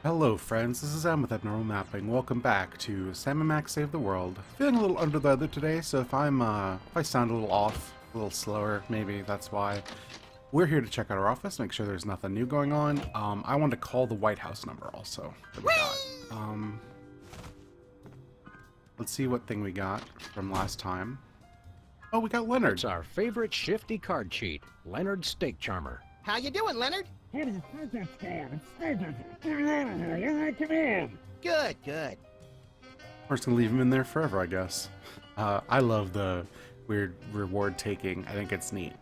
Hello friends, this is Em with Abnormal Mapping. Welcome back to Sam and Max Save the World. Feeling a little under the weather today, so if I sound a little off, a little slower, maybe that's why. We're here to check out our office, make sure there's nothing new going on. I wanted to call the White House number also that we got. Let's see what thing we got from last time. Oh, we got Leonard. It's our favorite shifty card cheat, Leonard Steak Charmer. How you doing, Leonard? Good, good. We're just gonna leave him in there forever, I guess. I love the weird reward taking. I think it's neat.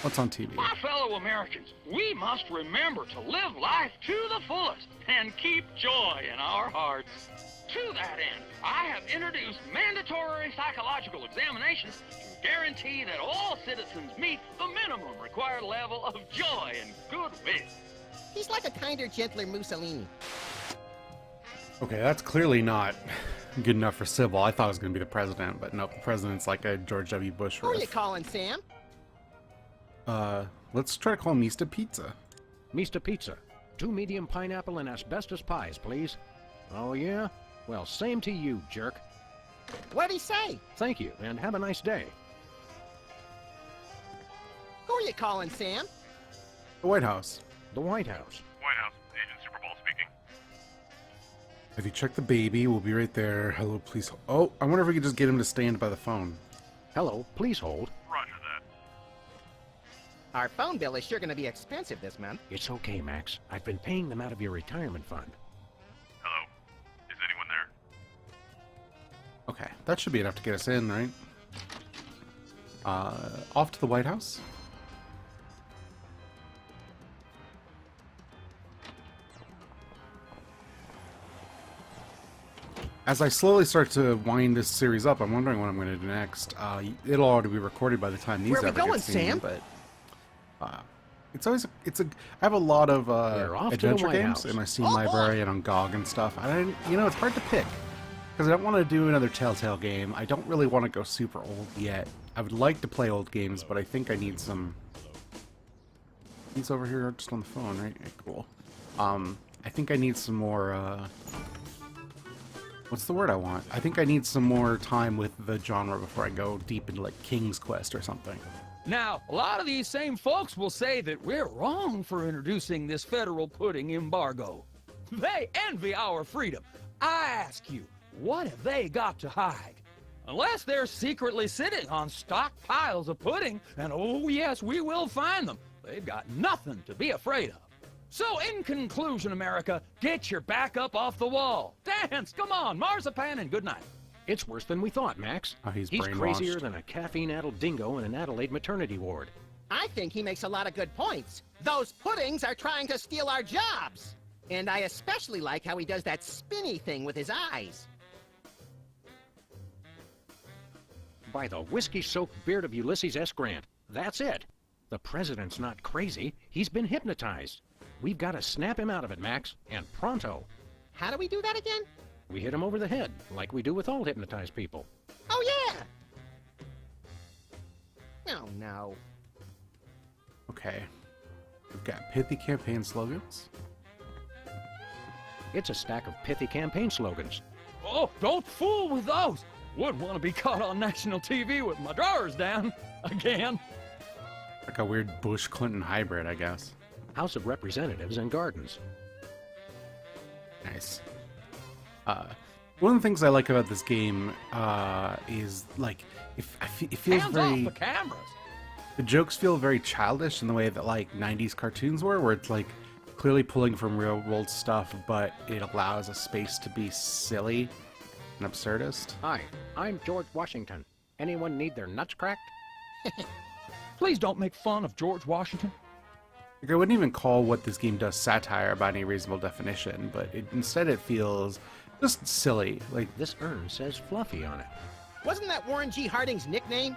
What's on TV? My fellow Americans, we must remember to live life to the fullest and keep joy in our hearts. To that end, I have introduced mandatory psychological examinations to guarantee that all citizens meet the minimum required level of joy and goodwill. He's like a kinder, gentler Mussolini. Okay, that's clearly not good enough for civil. I thought it was going to be the president, but nope, the president's like a George W. Bush Who are you riff. calling, Sam? Let's try to call Mista Pizza. Mista Pizza. 2 medium pineapple and asbestos pies, please. Oh, yeah? Well, same to you, jerk. What'd he say? Thank you, and have a nice day. Who are you calling, Sam? The White House. The White House. White House, Agent Superball speaking. Have you checked the baby? We'll be right there. Hello, please. Oh, I wonder if we could just get him to stand by the phone. Hello, please hold. Roger that. Our phone bill is sure gonna be expensive this month. It's okay, Max. I've been paying them out of your retirement fund. Hello? Is anyone there? Okay, that should be enough to get us in, right? Off to the White House. As I slowly start to wind this series up, I'm wondering what I'm going to do next. It'll already be recorded by the time these Where we ever going, get seen, Sam? but it's always I have a lot of We're off to the adventure White games House. in my Steam Oh, library and on GOG and stuff. It's hard to pick because I don't want to do another Telltale game. I don't really want to go super old yet. I would like to play old games, but I think I need some. He's over here just on the phone, right? Yeah, cool. I think I need some more. What's the word I want? I think I need some more time with the genre before I go deep into like King's Quest or something. Now, a lot of these same folks will say that we're wrong for introducing this federal pudding embargo. They envy our freedom. I ask you, what have they got to hide? Unless they're secretly sitting on stockpiles of pudding, and oh yes, we will find them, they've got nothing to be afraid of. So in conclusion, America, get your back up off the wall. Dance, come on, marzipan, and good night. It's worse than we thought, Max. Oh, he's crazier brainwashed. than a caffeine-addled dingo in an Adelaide maternity ward. I think he makes a lot of good points. Those puddings are trying to steal our jobs. And I especially like how he does that spinny thing with his eyes. By the whiskey-soaked beard of Ulysses S. Grant. That's it. The president's not crazy. He's been hypnotized. We've got to snap him out of it, Max, and pronto. How do we do that again? We hit him over the head, like we do with all hypnotized people. Oh, yeah! Oh, no. Okay. We've got pithy campaign slogans. It's a stack of pithy campaign slogans. Oh, don't fool with those. Wouldn't want to be caught on national TV with my drawers down again. Like a weird Bush-Clinton hybrid, I guess. House of Representatives and Gardens. Nice. One of the things I like about this game is like it feels Hands very. off the cameras. The jokes feel very childish in the way that like '90s cartoons were, where it's like clearly pulling from real world stuff, but it allows a space to be silly and absurdist. Hi, I'm George Washington. Anyone need their nuts cracked? Please don't make fun of George Washington. Like, I wouldn't even call what this game does satire by any reasonable definition, but instead it feels just silly. Like, This urn says Fluffy on it. Wasn't that Warren G. Harding's nickname?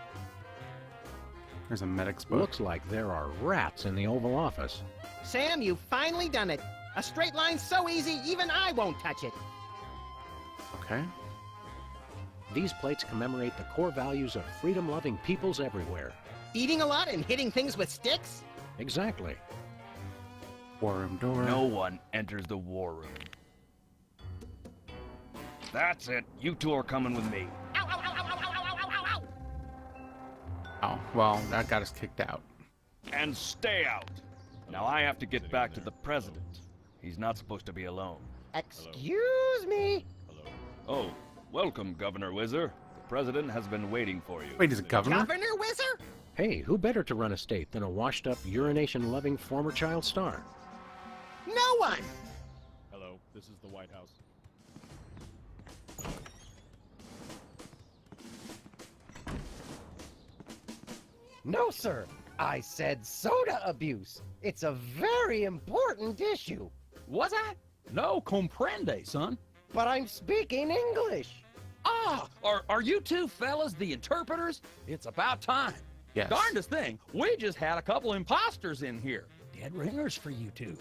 there's a medic's book. Looks like there are rats in the Oval Office. Sam, you've finally done it. A straight line so easy, even I won't touch it. Okay. These plates commemorate the core values of freedom-loving peoples everywhere. Eating a lot and hitting things with sticks? Exactly. War room door. No one enters the war room. That's it. You two are coming with me. Ow, ow, ow, ow, ow, ow, ow, ow, ow. Oh, well, that got us kicked out. And stay out. Now I have to get back to the president. He's not supposed to be alone. Excuse me. Oh, welcome, Governor Whizzer. The president has been waiting for you. Wait, he's a governor? Governor Whizzer? Hey, who better to run a state than a washed-up, urination-loving former child star? No one. Hello, this is the White House. No, sir. I said soda abuse. It's a very important issue. Was I? No comprende, son. But I'm speaking English. Ah, are you two fellas the interpreters? It's about time. Yes. Darndest thing, we just had a couple imposters in here. Dead ringers for you two.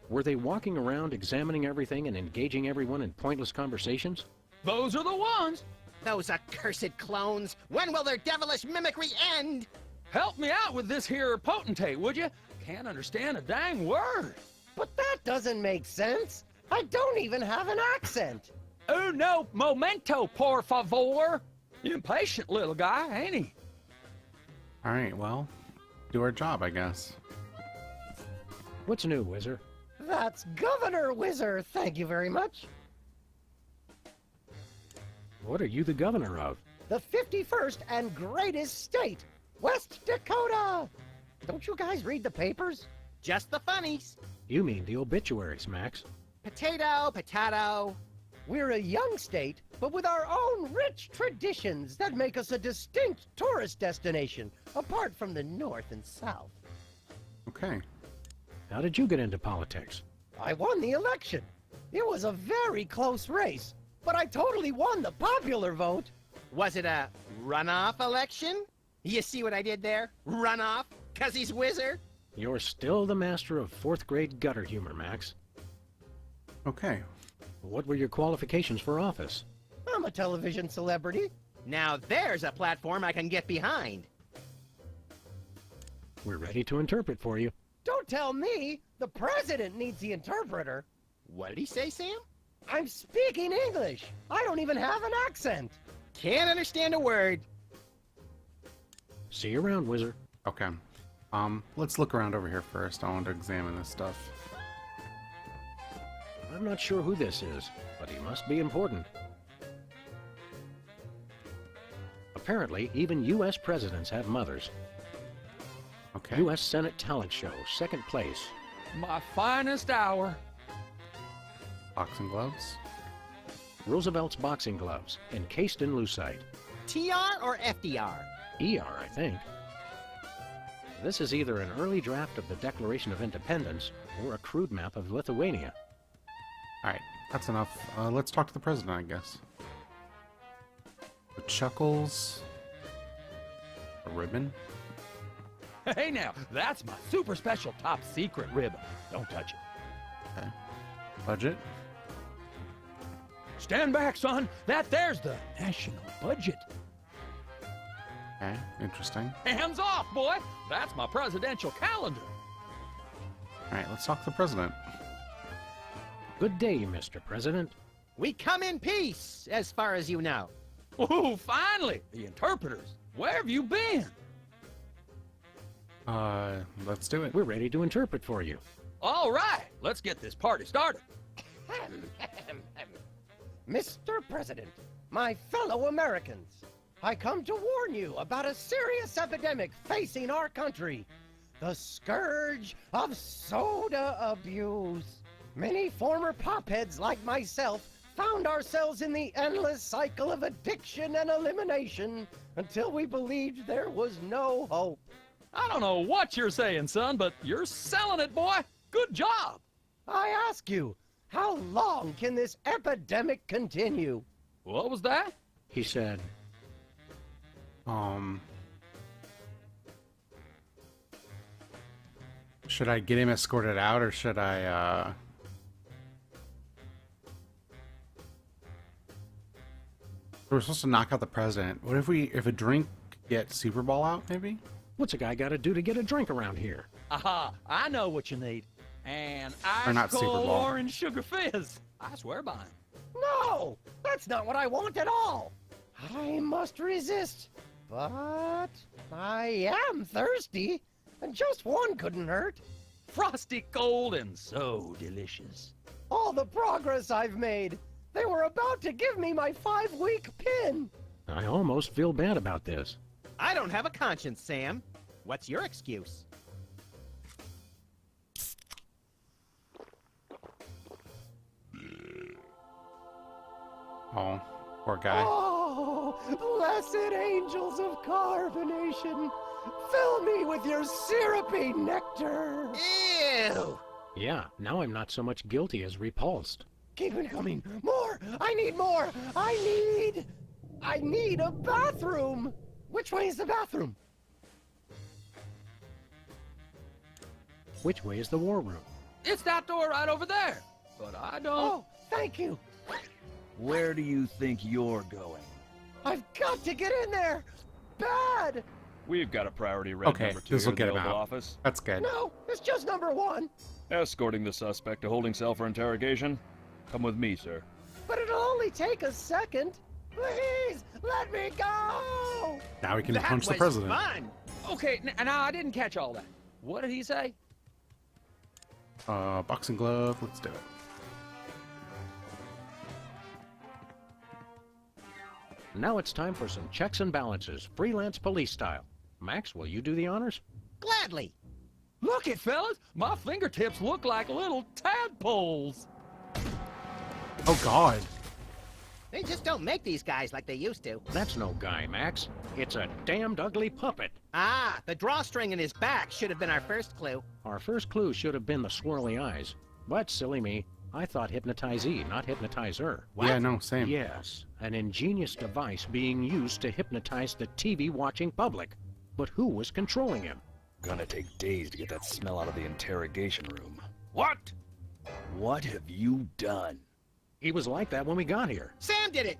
Were they walking around examining everything and engaging everyone in pointless conversations? Those are the ones. Those accursed clones. When will their devilish mimicry end? Help me out with this here potentate, would you? Can't understand a dang word. But that doesn't make sense. I don't even have an accent. Uno momento, por favor. Impatient little guy, ain't he? All right, well, do our job, I guess. What's new, Whizzer? That's Governor Whizzer, thank you very much. What are you the governor of? The 51st and greatest state, West Dakota. Don't you guys read the papers? Just the funnies. You mean the obituaries, Max. Potato, potato. We're a young state, but with our own rich traditions that make us a distinct tourist destination, apart from the North and South. Okay. How did you get into politics? I won the election. It was a very close race, but I totally won the popular vote. Was it a runoff election? You see what I did there? Runoff? 'Cause he's Whizzer? You're still the master of fourth grade gutter humor, Max. Okay. What were your qualifications for office? I'm a television celebrity. Now there's a platform I can get behind. We're ready to interpret for you. Don't tell me. The president needs the interpreter. What did he say, Sam? I'm speaking English. I don't even have an accent. Can't understand a word. See you around, Whizzer. Okay. Let's look around over here first. I want to examine this stuff. I'm not sure who this is, but he must be important. Apparently, even U.S. presidents have mothers. Okay. U.S. Senate talent show, second place. My finest hour. Boxing gloves. Roosevelt's boxing gloves, encased in lucite. TR or FDR? ER, I think. This is either an early draft of the Declaration of Independence or a crude map of Lithuania. All right, that's enough. Let's talk to the president, I guess. The Chuckles. A ribbon. Hey now, that's my super special top secret ribbon. Don't touch it. Okay. Budget. Stand back, son. That there's the national budget. Okay, interesting. Hands off, boy. That's my presidential calendar. All right, let's talk to the president. Good day, Mr. President. We come in peace, as far as you know. Ooh, finally, the interpreters. Where have you been? Let's do it. We're ready to interpret for you. All right, let's get this party started. Mr. President, my fellow Americans, I come to warn you about a serious epidemic facing our country. The scourge of soda abuse. Many former popheads like myself found ourselves in the endless cycle of addiction and elimination until we believed there was no hope. I don't know what you're saying, son, but you're selling it, boy. Good job. I ask you, how long can this epidemic continue? What was that? He said, should I get him escorted out or should I, We're supposed to knock out the president. What if a drink gets Super Ball out, maybe? what's a guy got to do to get a drink around here? Aha, I know what you need. and Or not ice Super cold Bowl. orange sugar fizz. I swear by him. No, that's not what I want at all. I must resist, but I am thirsty, and just one couldn't hurt. Frosty cold and so delicious. All the progress I've made. They were about to give me my 5-week pin. I almost feel bad about this. I don't have a conscience, Sam. What's your excuse? Oh, poor guy. Oh, blessed angels of carbonation, fill me with your syrupy nectar. Ew! Yeah, now I'm not so much guilty as repulsed. Keep it coming. More. I need more. I need a bathroom. Which way is the bathroom? Which way is the war room? It's that door right over there. But I don't. Oh, thank you. Where do you think you're going? I've got to get in there. Bad. We've got a priority red Okay, number 2 this will in get the him Oval out. Office. That's good. No, it's just number 1. Escorting the suspect to holding cell for interrogation. Come with me, sir. But it'll only take a second. Please, let me go. Now we can That punch the was president. fun! Okay, now I didn't catch all that. What did he say? Boxing glove. Let's do it. Now it's time for some checks and balances, freelance police style. Max, will you do the honors? Gladly! Look it, fellas. My fingertips look like little tadpoles. Oh God. They just don't make these guys like they used to. That's no guy, Max. It's a damned ugly puppet. Ah, the drawstring in his back should have been our first clue. Our first clue should have been the swirly eyes. But, silly me, I thought hypnotizee, not hypnotizer. Yeah, no, same. Yes, an ingenious device being used to hypnotize the TV-watching public. But who was controlling him? Gonna take days to get that smell out of the interrogation room. What? What have you done? He was like that when we got here. Sam did it!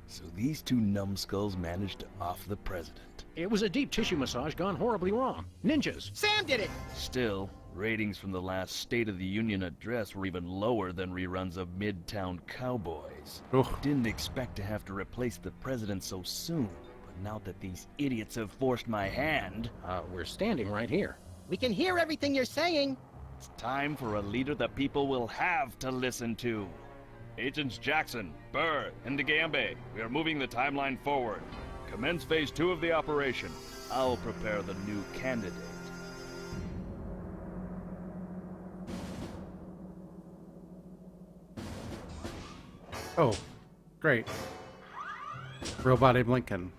So these two numbskulls managed to off the president. It was a deep tissue massage gone horribly wrong. Ninjas. Sam did it! Still, ratings from the last State of the Union address were even lower than reruns of Midtown Cowboys. Ugh. Didn't expect to have to replace the president so soon, but now that these idiots have forced my hand, We're standing right here. We can hear everything you're saying. it's time for a leader the people will have to listen to. Agents Jackson, Burr, and DeGambe, we are moving the timeline forward. Commence phase 2 of the operation. I'll prepare the new candidate. Oh, great. Robot Abe Lincoln.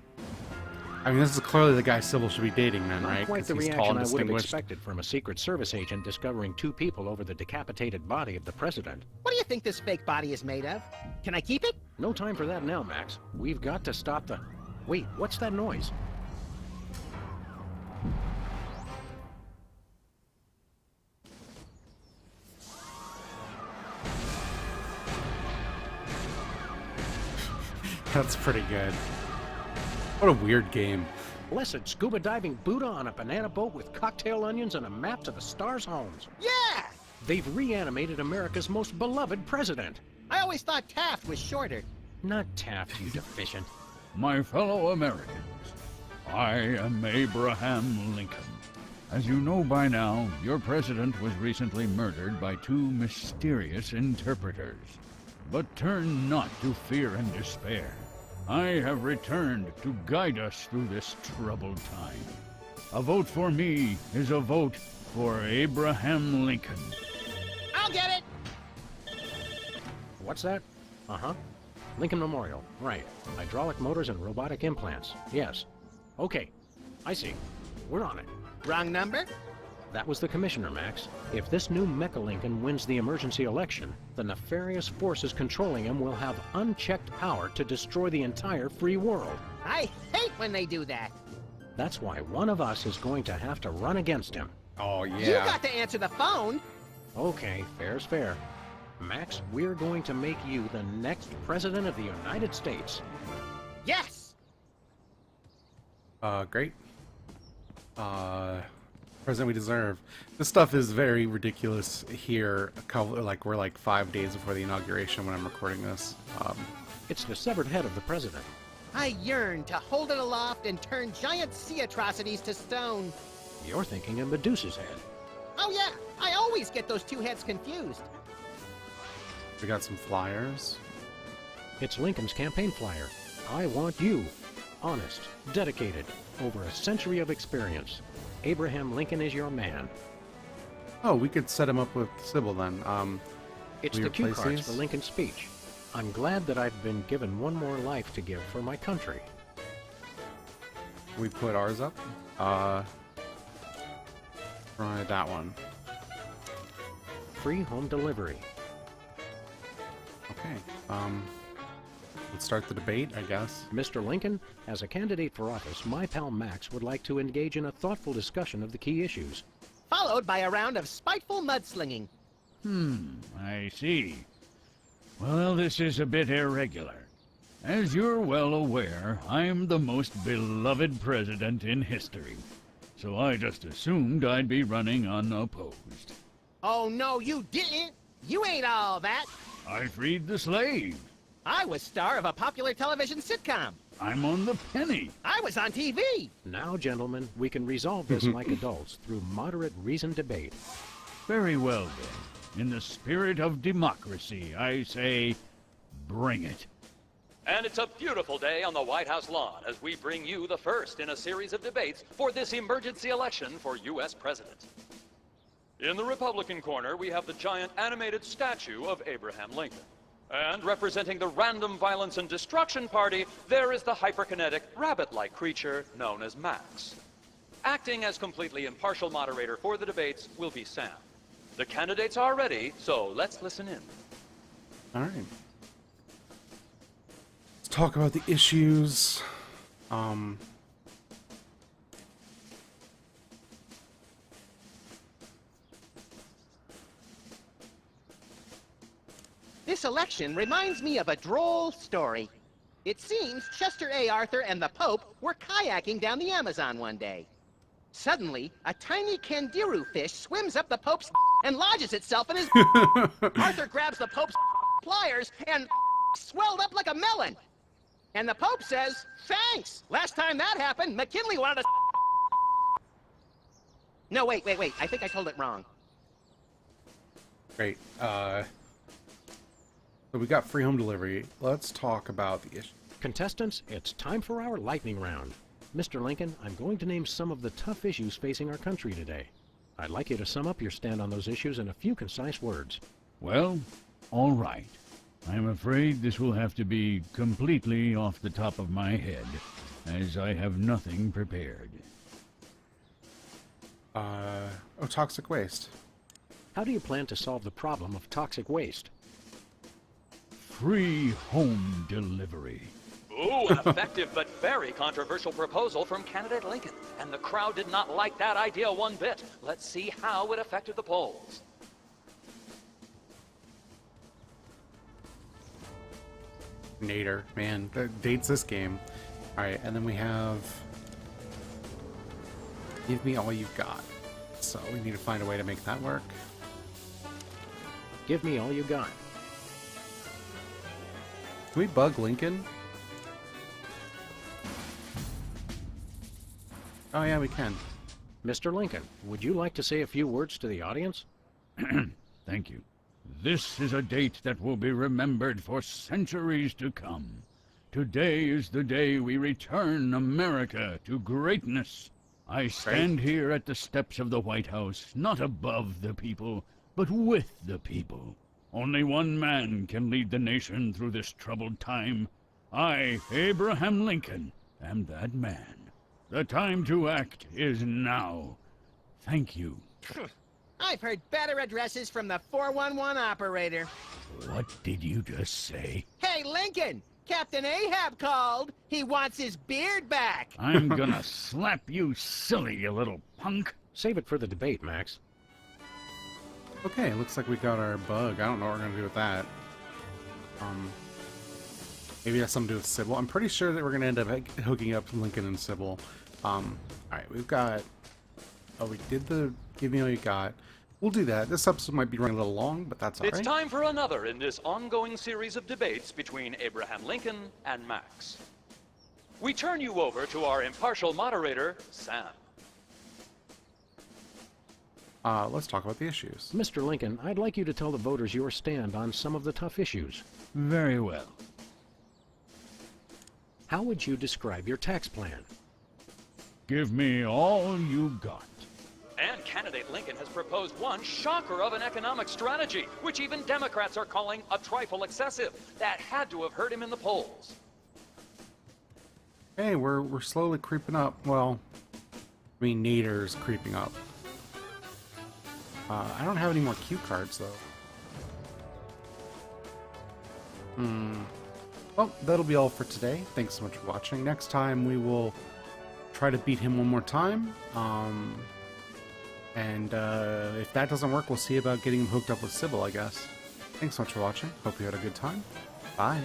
I mean, this is clearly the guy Sybil should be dating, then, Not right? quite 'Cause the he's reaction tall and I would have distinguished. expected from a Secret Service agent discovering 2 people over the decapitated body of the president. What do you think this fake body is made of? Can I keep it? No time for that now, Max. We've got to stop the... Wait, what's that noise? That's pretty good. What a weird game. Blessed scuba diving Buddha on a banana boat with cocktail onions and a map to the stars' homes. Yeah! They've reanimated America's most beloved president. I always thought Taft was shorter. Not Taft, you deficient. My fellow Americans, I am Abraham Lincoln. As you know by now, your president was recently murdered by 2 mysterious interpreters. But turn not to fear and despair. I have returned to guide us through this troubled time. A vote for me is a vote for Abraham Lincoln. I'll get it! What's that? Uh-huh. Lincoln Memorial. Right. Hydraulic motors and robotic implants. Yes. Okay. I see. We're on it. Wrong number? That was the commissioner, Max. If this new Mecha Lincoln wins the emergency election, the nefarious forces controlling him will have unchecked power to destroy the entire free world. I hate when they do that. That's why one of us is going to have to run against him. Oh, yeah. You got to answer the phone. Okay, fair's fair. Max, we're going to make you the next president of the United States. Yes! Great. President we deserve. This stuff is very ridiculous here. We're like 5 days before the inauguration when I'm recording this. It's the severed head of the president. I yearn to hold it aloft and turn giant sea atrocities to stone. You're thinking of Medusa's head. Oh yeah, I always get those two heads confused. We got some flyers. It's Lincoln's campaign flyer. I want you. Honest, dedicated, over a century of experience. Abraham Lincoln is your man. Oh, we could set him up with Sybil then. It's we the cue replace cards these? for Lincoln's speech. I'm glad that I've been given one more life to give for my country. We put ours up. Try that one. Free home delivery. Okay. Let's start the debate, I guess. Mr. Lincoln, as a candidate for office, my pal Max would like to engage in a thoughtful discussion of the key issues. Followed by a round of spiteful mudslinging. I see. Well, this is a bit irregular. As you're well aware, I'm the most beloved president in history. So I just assumed I'd be running unopposed. Oh no, you didn't! You ain't all that! I freed the slave. I was star of a popular television sitcom. I'm on the penny. I was on TV. Now, gentlemen, we can resolve this like adults through moderate reasoned debate. Very well, then. In the spirit of democracy, I say, bring it. And it's a beautiful day on the White House lawn as we bring you the first in a series of debates for this emergency election for U.S. President. In the Republican corner, we have the giant animated statue of Abraham Lincoln. And representing the Random Violence and Destruction Party, there is the hyperkinetic, rabbit-like creature known as Max. Acting as completely impartial moderator for the debates will be Sam. The candidates are ready, so let's listen in. All right. Let's talk about the issues. This election reminds me of a droll story. It seems Chester A. Arthur and the Pope were kayaking down the Amazon one day. Suddenly, a tiny kangaroo fish swims up the Pope's and lodges itself in his Arthur grabs the Pope's pliers and swelled up like a melon. And the Pope says, "Thanks! Last time that happened, McKinley wanted to No, wait. I think I told it wrong. Great. So we got free home delivery. Let's talk about the issue. Contestants, it's time for our lightning round. Mr. Lincoln, I'm going to name some of the tough issues facing our country today. I'd like you to sum up your stand on those issues in a few concise words. Well, all right. I'm afraid this will have to be completely off the top of my head, as I have nothing prepared. Toxic waste. How do you plan to solve the problem of toxic waste? Free home delivery. Ooh, an effective but very controversial proposal from candidate Lincoln. And the crowd did not like that idea one bit. Let's see how it affected the polls. Nader, man, that dates this game. Alright, and then we have Give Me All You've Got. So we need to find a way to make that work. Give me all you got. Can we bug Lincoln? Oh yeah, we can. Mr. Lincoln, would you like to say a few words to the audience? Thank you. This is a date that will be remembered for centuries to come. Today is the day we return America to greatness. I stand here at the steps of the White House, not above the people, but with the people. Only one man can lead the nation through this troubled time. I, Abraham Lincoln, am that man. The time to act is now. Thank you. I've heard better addresses from the 411 operator. What did you just say? Hey, Lincoln! Captain Ahab called. He wants his beard back. I'm gonna slap you silly, you little punk. Save it for the debate, Max. Okay, looks like we got our bug. I don't know what we're gonna do with that. Maybe it has something to do with Sybil. I'm pretty sure that we're gonna end up hooking up Lincoln and Sybil. Alright, we've got Oh, we did the give me all you got. We'll do that. This episode might be running a little long, but that's It's alright. time for another in this ongoing series of debates between Abraham Lincoln and Max. We turn you over to our impartial moderator, Sam. Let's talk about the issues. Mr. Lincoln, I'd like you to tell the voters your stand on some of the tough issues. Very well. How would you describe your tax plan? Give me all you got. And candidate Lincoln has proposed one shocker of an economic strategy, which even Democrats are calling a trifle excessive. That had to have hurt him in the polls. Hey, we're slowly creeping up. Well, I mean, Nader's creeping up. I don't have any more cue cards, though. Well, that'll be all for today. Thanks so much for watching. Next time, we will try to beat him one more time. And if that doesn't work, we'll see about getting him hooked up with Sybil, I guess. Thanks so much for watching. Hope you had a good time. Bye.